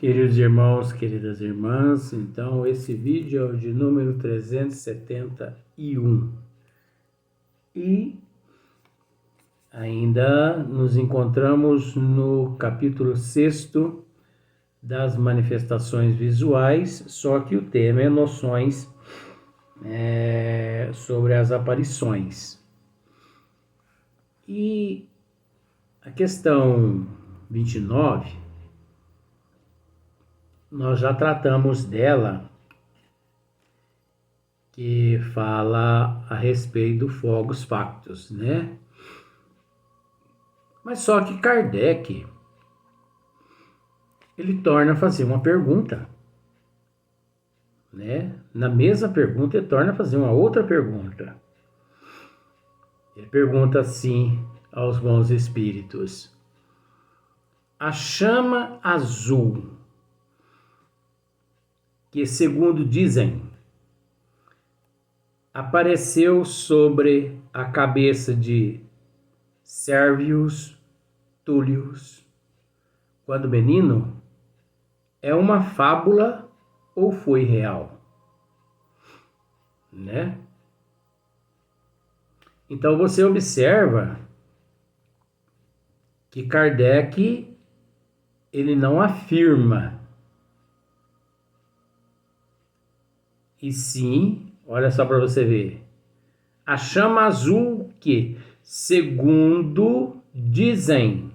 Queridos irmãos, queridas irmãs, então esse vídeo é o de número 371 e ainda nos encontramos no capítulo 6º das manifestações visuais, só que o tema é noções sobre as aparições. E a questão 29, nós já tratamos dela, que fala a respeito do Fogos Factus, né? Mas só que Kardec, ele torna a fazer uma pergunta, né? Na mesma pergunta, ele torna a fazer uma outra pergunta. Ele pergunta assim aos bons espíritos: a chama azul, que segundo dizem, apareceu sobre a cabeça de Servius Tullius quando menino, é uma fábula ou foi real? Né? Então você observa que Kardec, ele não afirma, e sim, olha só para você ver, a chama azul que, segundo dizem.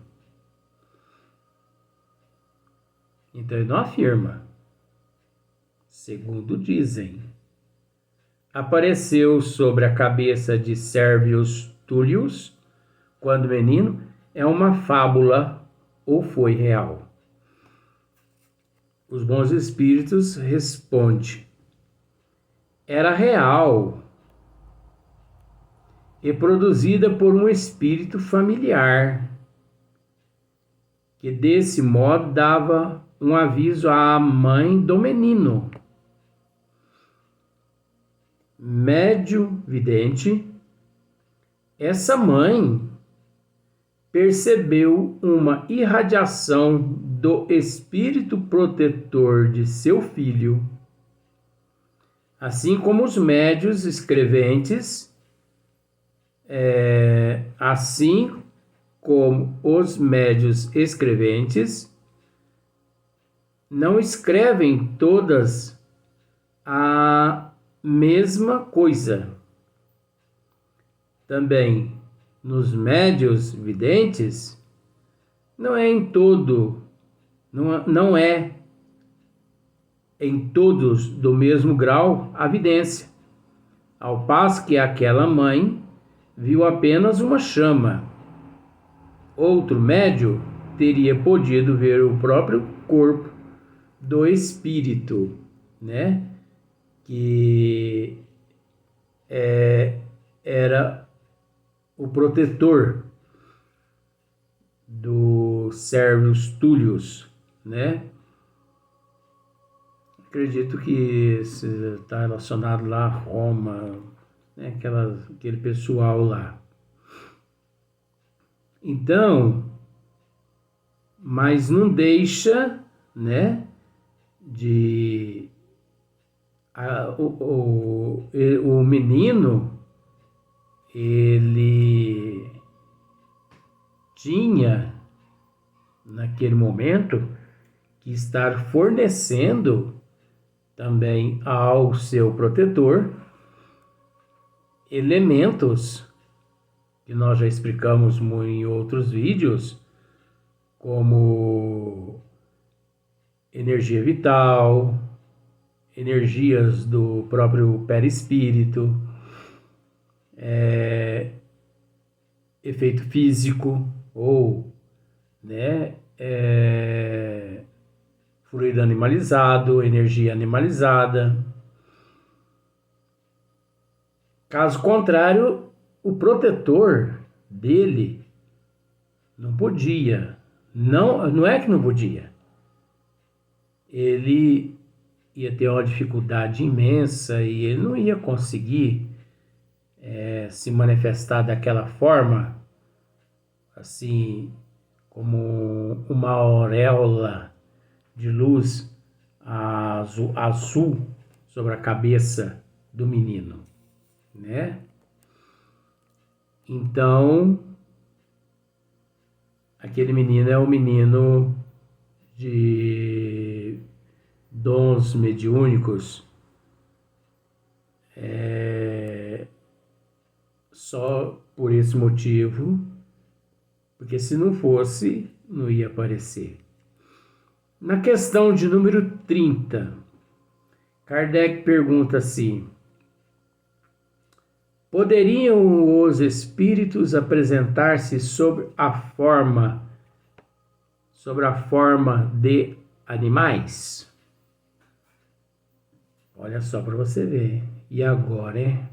Então ele não afirma, segundo dizem. Apareceu sobre a cabeça de Servius Tullius quando menino, é uma fábula ou foi real? Os bons espíritos respondem: era real e produzida por um espírito familiar, que desse modo dava um aviso à mãe do menino. Médium vidente, essa mãe percebeu uma irradiação do espírito protetor de seu filho, assim como os médiuns escreventes, não escrevem todas a mesma coisa. Também nos médiuns videntes, não é em todos do mesmo grau a vidência, ao passo que aquela mãe viu apenas uma chama. Outro médium teria podido ver o próprio corpo do espírito, né? Que era o protetor do Servius Tullius, né? Acredito que está relacionado lá a Roma, né? Aquele pessoal lá. Então, mas não deixa, né, o menino, ele tinha, naquele momento, que estar fornecendo também ao seu protetor elementos que nós já explicamos em outros vídeos, como energia vital, energias do próprio perispírito, efeito físico ou, né, fluido animalizado, energia animalizada. Caso contrário, o protetor dele não podia. Não é que não podia. Ele ia ter uma dificuldade imensa e ele não ia conseguir se manifestar daquela forma, assim, como uma auréola de luz azul sobre a cabeça do menino, né? Então, aquele menino é o menino de dons mediúnicos, só por esse motivo, porque se não fosse, não ia aparecer. Na questão de número 30, Kardec pergunta assim: poderiam os espíritos apresentar-se sob a forma de animais? Olha só para você ver. E agora, hein?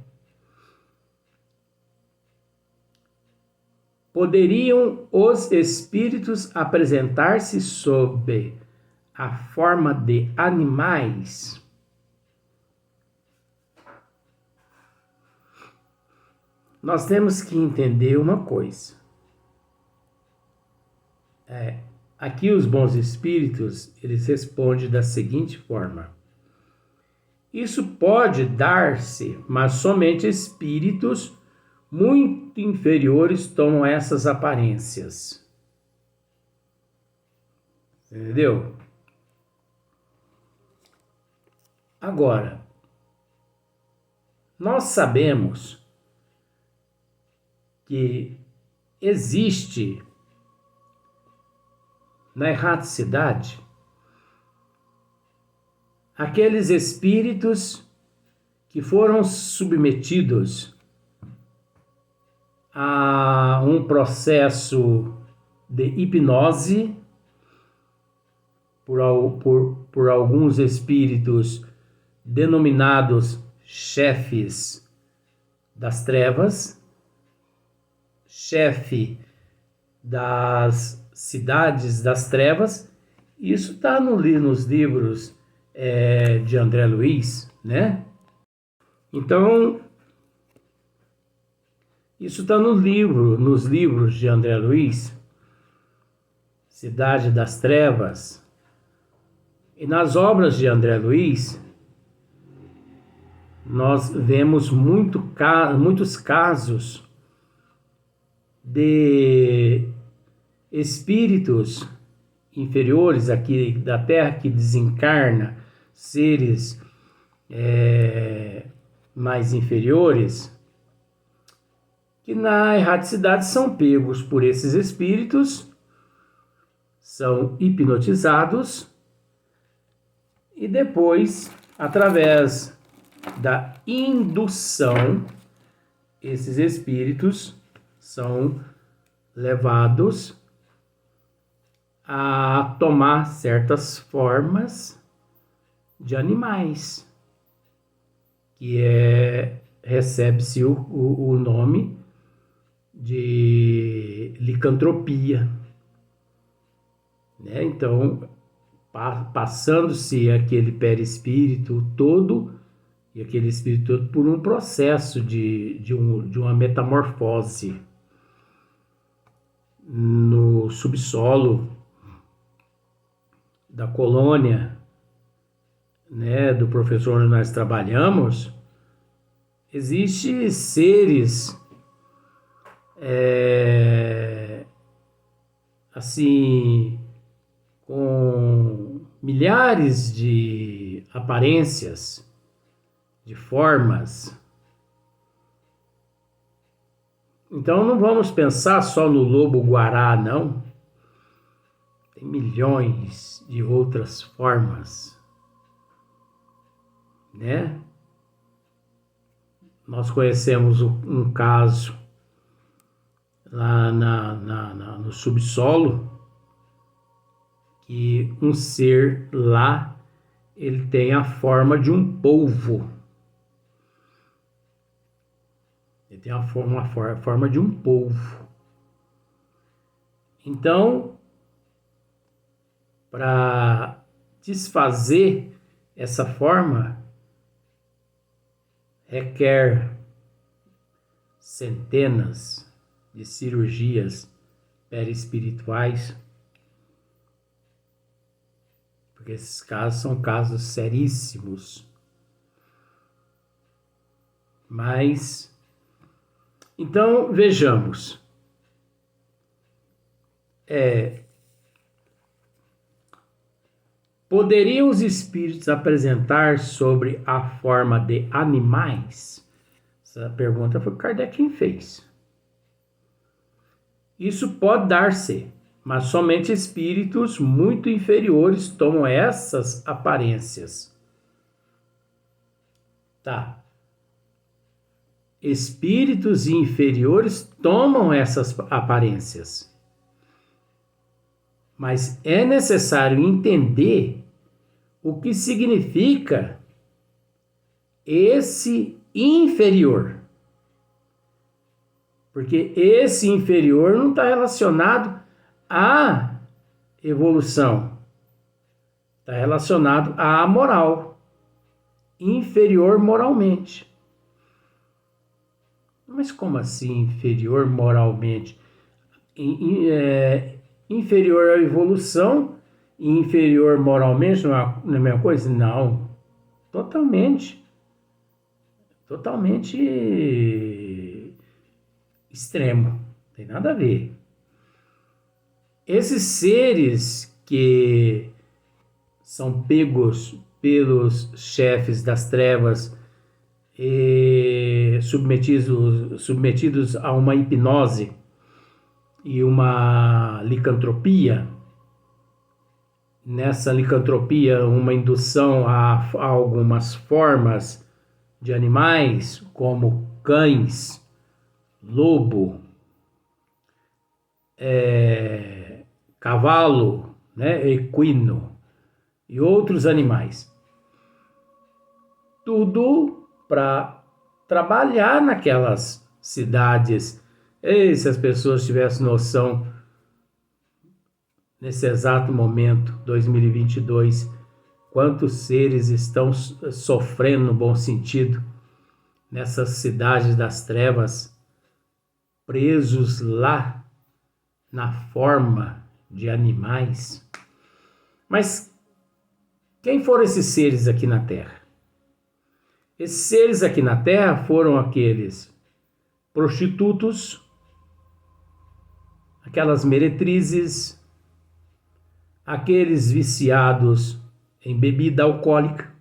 Poderiam os espíritos apresentar-se sob a forma de animais? Nós temos que entender uma coisa. Aqui os bons espíritos, eles respondem da seguinte forma: isso pode dar-se, mas somente espíritos muito inferiores tomam essas aparências. Entendeu? Agora, nós sabemos que existe na erraticidade aqueles espíritos que foram submetidos a um processo de hipnose por alguns espíritos denominados chefes das trevas, chefe das cidades das trevas. Isso está nos livros de André Luiz, né? Então, isso está nos livros de André Luiz, Cidade das Trevas. E nas obras de André Luiz, nós vemos muitos casos de espíritos inferiores aqui da Terra que desencarna seres mais inferiores, que na erraticidade são pegos por esses espíritos, são hipnotizados e depois, através da indução, esses espíritos são levados a tomar certas formas de animais, que recebe-se o nome de licantropia, né? Então, passando-se aquele perispírito todo e aquele espírito todo por um processo de uma metamorfose no subsolo da colônia, né, do professor onde nós trabalhamos. Existem seres assim, com milhares de aparências, de formas. Então não vamos pensar só no lobo-guará, não. Tem milhões de outras formas, né? Nós conhecemos um caso lá no subsolo, que um ser lá, ele tem a forma de um polvo. Ele tem a forma de um polvo. Então, para desfazer essa forma, requer centenas de cirurgias perispirituais, porque esses casos são casos seríssimos. Mas, então, vejamos. Poderiam os espíritos apresentar sobre a forma de animais? Essa pergunta foi Kardec quem fez. Isso pode dar-se, mas somente espíritos muito inferiores tomam essas aparências. Tá. Espíritos inferiores tomam essas aparências. Mas é necessário entender o que significa esse inferior. Porque esse inferior não está relacionado à evolução. Está relacionado à moral. Inferior moralmente. Mas como assim inferior moralmente? Inferior à evolução e inferior moralmente não é a mesma coisa? Não. Totalmente extremo. Não tem nada a ver. Esses seres que são pegos pelos chefes das trevas e submetidos a uma hipnose e uma licantropia, nessa licantropia uma indução a algumas formas de animais, como cães, lobo, cavalo, né, equino e outros animais. Tudo para trabalhar naquelas cidades. E se as pessoas tivessem noção, nesse exato momento, 2022, quantos seres estão sofrendo no bom sentido, nessas cidades das trevas, presos lá na forma de animais. Mas quem foram esses seres aqui na Terra? Esses seres aqui na Terra foram aqueles prostitutos, aquelas meretrizes, aqueles viciados em bebida alcoólica,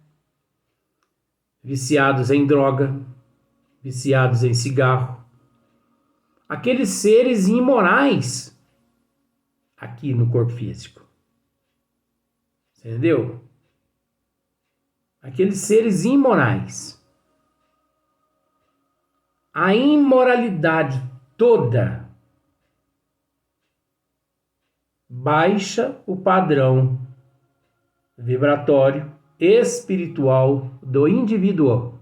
viciados em droga, viciados em cigarro, aqueles seres imorais aqui no corpo físico. Entendeu? Aqueles seres imorais. A imoralidade toda baixa o padrão vibratório espiritual do indivíduo.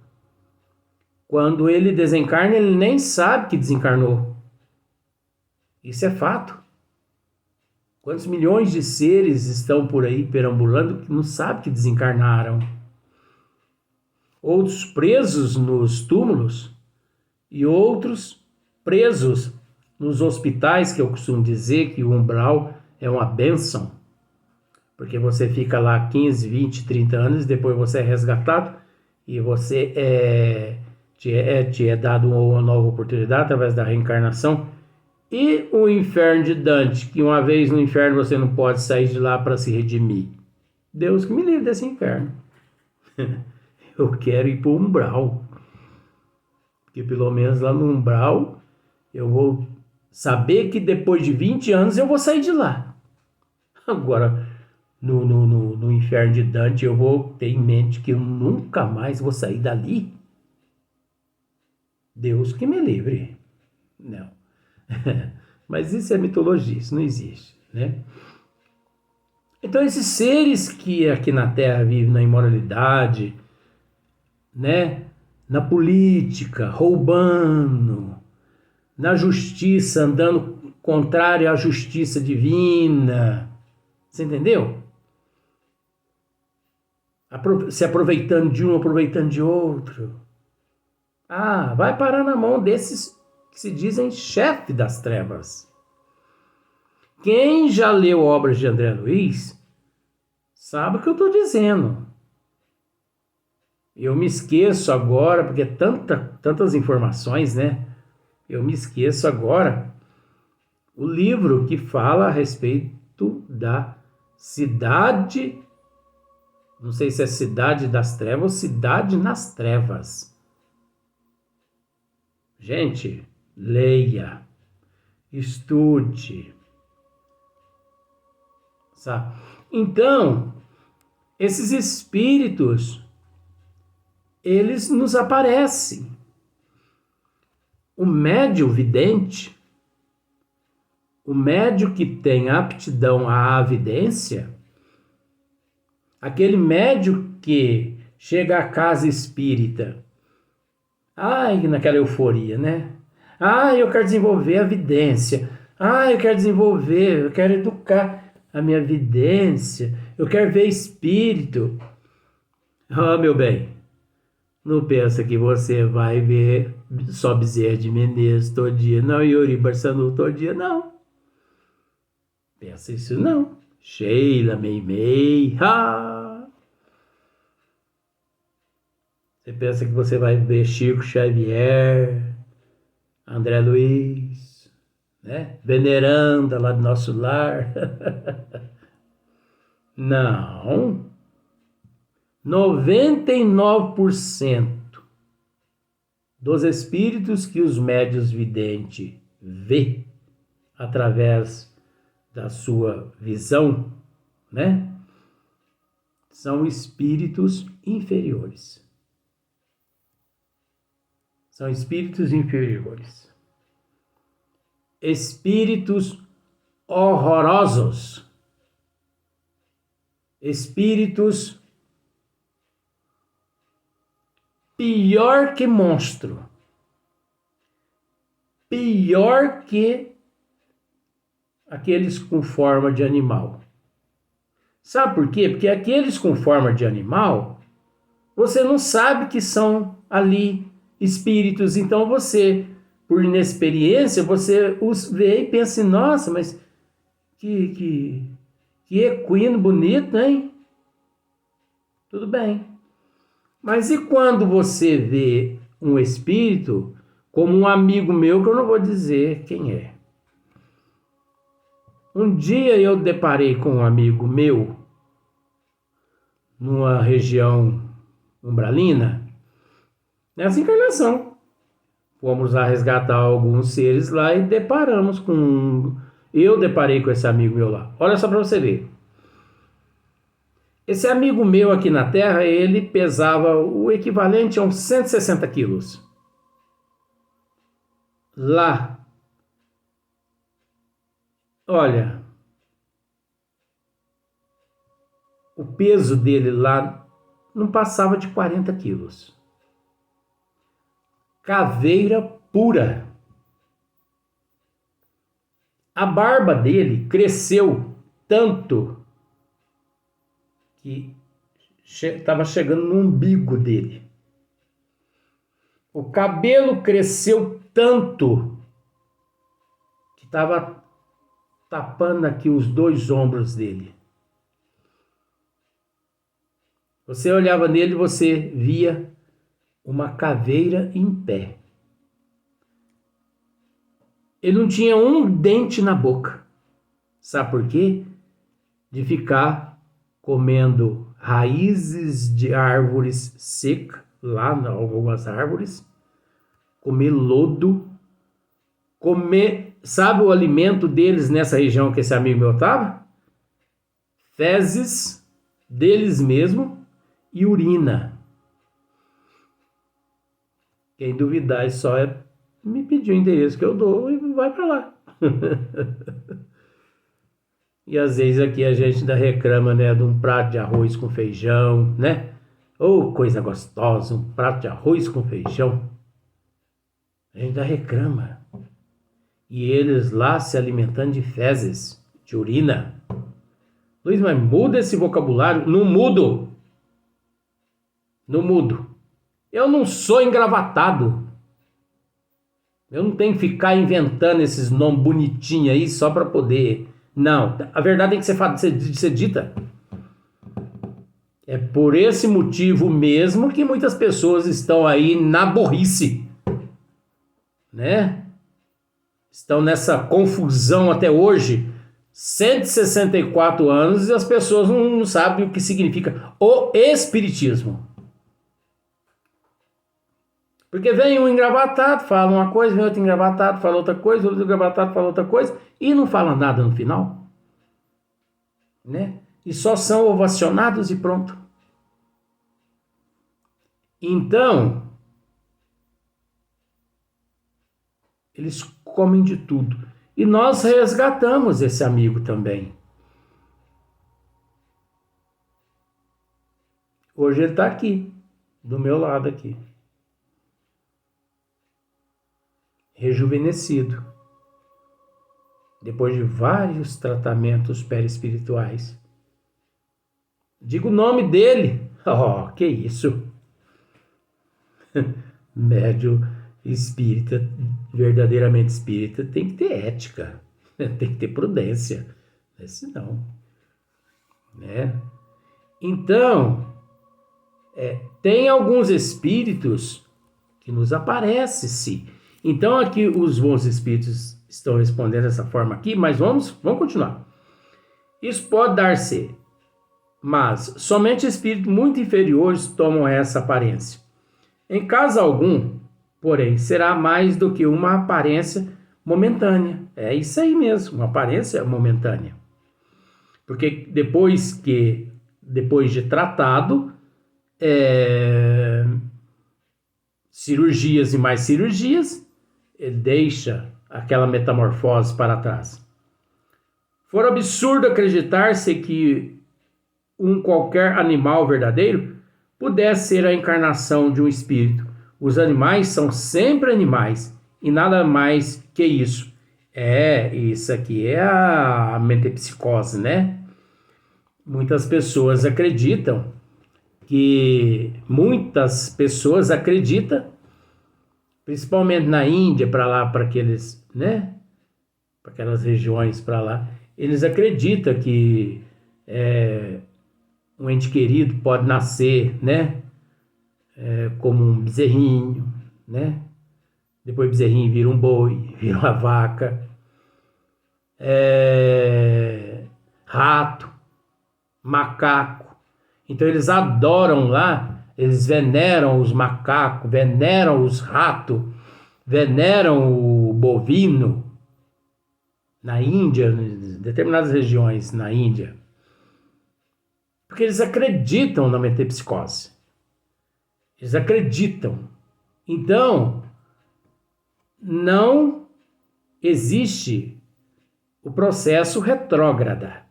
Quando ele desencarna, ele nem sabe que desencarnou. Isso é fato. Quantos milhões de seres estão por aí perambulando que não sabem que desencarnaram? Outros presos nos túmulos e outros presos nos hospitais, que eu costumo dizer que o umbral é uma bênção, porque você fica lá 15, 20, 30 anos, depois você é resgatado e você te é dado uma nova oportunidade através da reencarnação. E o inferno de Dante, que uma vez no inferno você não pode sair de lá para se redimir. Deus que me livre desse inferno. Eu quero ir para o umbral. Porque pelo menos lá no umbral eu vou saber que depois de 20 anos eu vou sair de lá. Agora, no inferno de Dante, eu vou ter em mente que eu nunca mais vou sair dali. Deus que me livre. Não. Mas isso é mitologia, isso não existe, né? Então esses seres que aqui na Terra vivem na imoralidade, né? Na política, roubando, na justiça, andando contrário à justiça divina, você entendeu? Se aproveitando de um, aproveitando de outro. Vai parar na mão desses que se dizem chefe das trevas. Quem já leu obras de André Luiz sabe o que eu estou dizendo. Eu me esqueço agora, porque tantas informações, né? Eu me esqueço agora o livro que fala a respeito da cidade, não sei se é Cidade das Trevas ou Cidade nas Trevas. Gente, leia, estude, sabe? Então, esses espíritos, eles nos aparecem. O médium vidente, o médium que tem aptidão à vidência, aquele médium que chega à casa espírita, naquela euforia, né? Eu quero desenvolver a vidência. Eu quero educar a minha vidência. Eu quero ver espírito. Meu bem, não pensa que você vai ver só Bezerra de Menezes todo dia, não, Yuri Barçanu todo dia, não. Pensa isso não. Sheila Meimei, Você pensa que você vai ver Chico Xavier, André Luiz, né? Veneranda lá do nosso lar. Não. 99% dos espíritos que os médiuns videntes vê através da sua visão, né? São espíritos inferiores. São espíritos inferiores. Espíritos horrorosos. Espíritos pior que monstro. Pior que aqueles com forma de animal. Sabe por quê? Porque aqueles com forma de animal, você não sabe que são ali espíritos. Então você, por inexperiência, você os vê e pensa assim, nossa, mas que equino bonito, hein? Tudo bem. Mas e quando você vê um espírito, como um amigo meu, que eu não vou dizer quem é. Um dia eu deparei com um amigo meu, numa região umbralina, nessa encarnação. Fomos lá resgatar alguns seres lá e deparamos com... Eu deparei com esse amigo meu lá. Olha só para você ver. Esse amigo meu aqui na Terra, ele pesava o equivalente a uns 160 quilos. Lá, olha, o peso dele lá não passava de 40 quilos. Caveira pura. A barba dele cresceu tanto que estava chegando no umbigo dele. O cabelo cresceu tanto que estava tapando aqui os 2 ombros dele. Você olhava nele e você via uma caveira em pé. Ele não tinha um dente na boca. Sabe por quê? De ficar comendo raízes de árvores secas, lá em algumas árvores, comer lodo, comer, sabe o alimento deles nessa região que esse amigo meu estava? Fezes deles mesmo e urina. Quem duvidar é só me pedir o endereço que eu dou e vai para lá. E às vezes aqui a gente ainda reclama, né, de um prato de arroz com feijão, né? Coisa gostosa, um prato de arroz com feijão. A gente ainda reclama. E eles lá se alimentando de fezes, de urina. Luiz, mas muda esse vocabulário? Não mudo. Não mudo. Eu não sou engravatado. Eu não tenho que ficar inventando esses nomes bonitinhos aí só para poder... Não, a verdade tem que ser dita. É por esse motivo mesmo que muitas pessoas estão aí na burrice, né? Estão nessa confusão até hoje, 164 anos, e as pessoas não sabem o que significa o espiritismo. Porque vem um engravatado, fala uma coisa, vem outro engravatado, fala outra coisa, outro engravatado, fala outra coisa, e não fala nada no final, né? E só são ovacionados e pronto. Então, eles comem de tudo. E nós resgatamos esse amigo também. Hoje ele está aqui, do meu lado aqui. Rejuvenescido. Depois de vários tratamentos perispirituais. Diga o nome dele. Oh, que isso. Médium espírita, verdadeiramente espírita, tem que ter ética, tem que ter prudência, senão, né? Então, tem alguns espíritos que nos aparecem, sim. Então, aqui os bons espíritos estão respondendo dessa forma aqui, mas vamos continuar. Isso pode dar-se, mas somente espíritos muito inferiores tomam essa aparência. Em caso algum, porém, será mais do que uma aparência momentânea. É isso aí mesmo, uma aparência momentânea. Porque depois de tratado, cirurgias e mais cirurgias, ele deixa aquela metamorfose para trás. For absurdo acreditar-se que um qualquer animal verdadeiro pudesse ser a encarnação de um espírito. Os animais são sempre animais e nada mais que isso. Isso aqui é a metempsicose, né? Muitas pessoas acreditam, principalmente na Índia, para lá, para aqueles, né? Para aquelas regiões para lá, eles acreditam que um ente querido pode nascer, né? Como um bezerrinho, né? Depois o bezerrinho vira um boi, vira uma vaca, rato, macaco. Então eles adoram lá, eles veneram os macacos, veneram os ratos, veneram o bovino na Índia, em determinadas regiões na Índia. Porque eles acreditam na metempsicose. Eles acreditam. Então, não existe o processo retrógrada.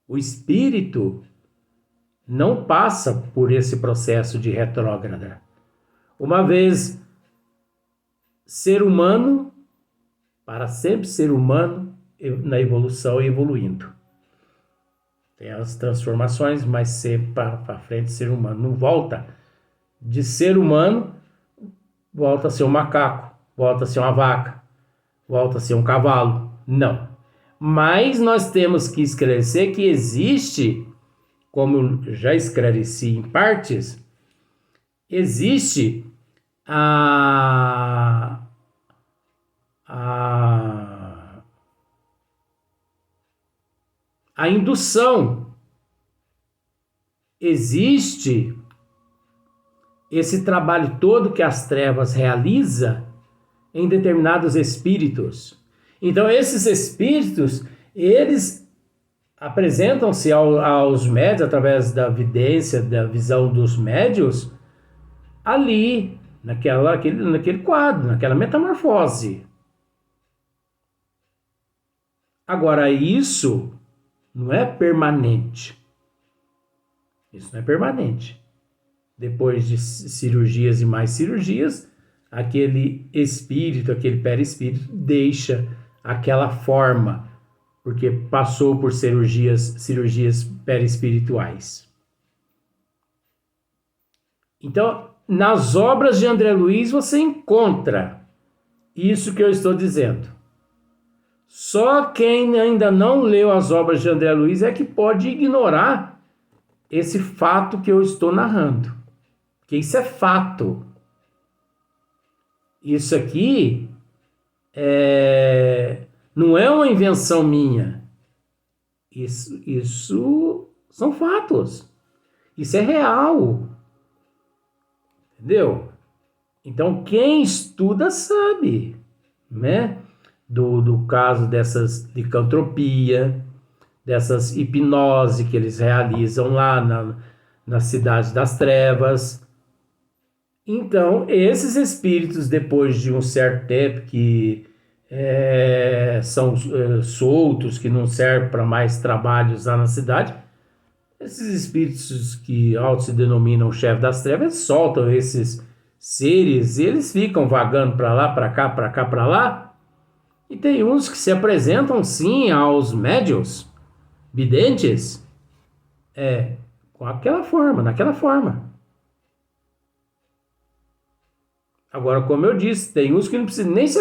O espírito não passa por esse processo de retrógrada. Uma vez ser humano, para sempre ser humano na evolução e evoluindo. Tem as transformações, mas sempre para frente ser humano. Não volta de ser humano, volta a ser um macaco, volta a ser uma vaca, volta a ser um cavalo. Não. Mas nós temos que esclarecer que existe, como eu já esclareci em partes, existe a indução. Existe esse trabalho todo que as trevas realiza em determinados espíritos. Então, esses espíritos, eles apresentam-se aos médios, através da vidência, da visão dos médios, ali, naquele quadro, naquela metamorfose. Agora, isso não é permanente. Isso não é permanente. Depois de cirurgias e mais cirurgias, aquele espírito, aquele perispírito, deixa aquela forma, porque passou por cirurgias perispirituais. Então, nas obras de André Luiz, você encontra isso que eu estou dizendo. Só quem ainda não leu as obras de André Luiz é que pode ignorar esse fato que eu estou narrando. Porque isso é fato. Isso aqui não é uma invenção minha. Isso são fatos. Isso é real. Entendeu? Então, quem estuda sabe, né? Do caso dessas licantropia, dessas hipnose que eles realizam lá na Cidade das Trevas. Então, esses espíritos, depois de um certo tempo que são soltos, que não servem para mais trabalhos lá na cidade, esses espíritos que auto se denominam chefe das trevas, soltam esses seres e eles ficam vagando para lá, para cá, para cá, para lá. E tem uns que se apresentam sim aos médiuns, videntes, com aquela forma, naquela forma. Agora, como eu disse, tem uns que não precisam nem se